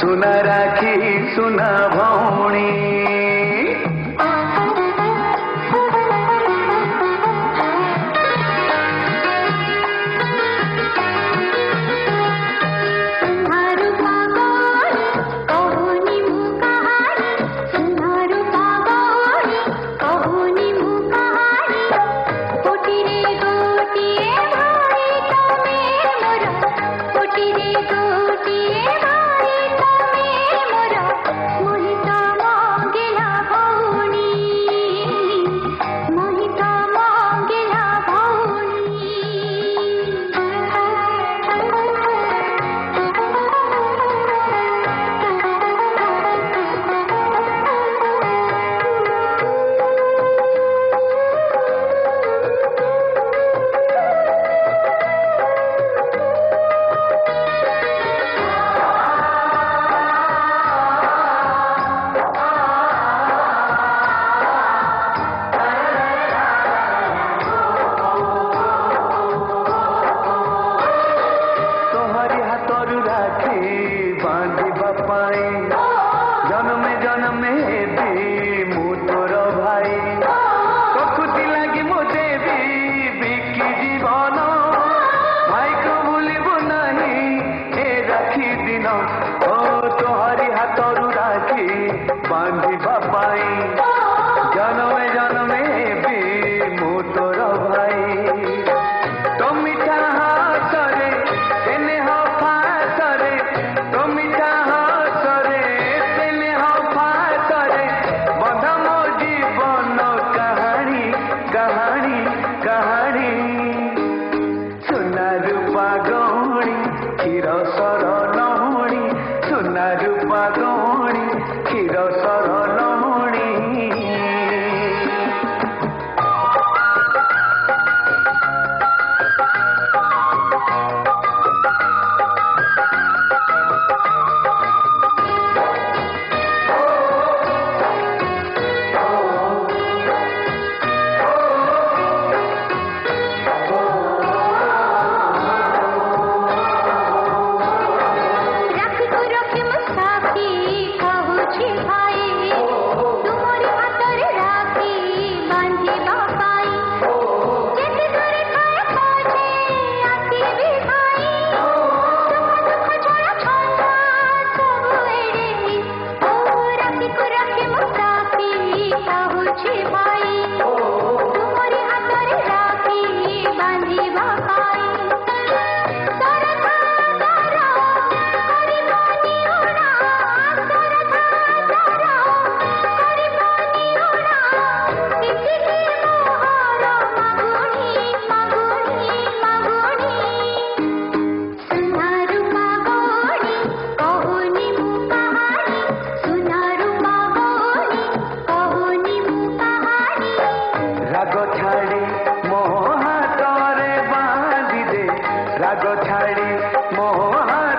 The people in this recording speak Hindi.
सुना राखी सुना भौणी जन्मे जन्मे दी मु तोर भाई प्रकृति लगी मो देवी बिकी जीवन भाई को भूलबू नहीं ए राखी दिन ओ तोहरी हाथरू राखी बांधिबा पाई जन्मे जन्मे भी मु तोर भाई तो मिठा हाथरे स्नेह फासरे तो मिठा सुना रूपा गौणी क्षीर सर लहुणी सुना रूपा गौणी क्षीर सर लहुणी राग छाड़ी मोह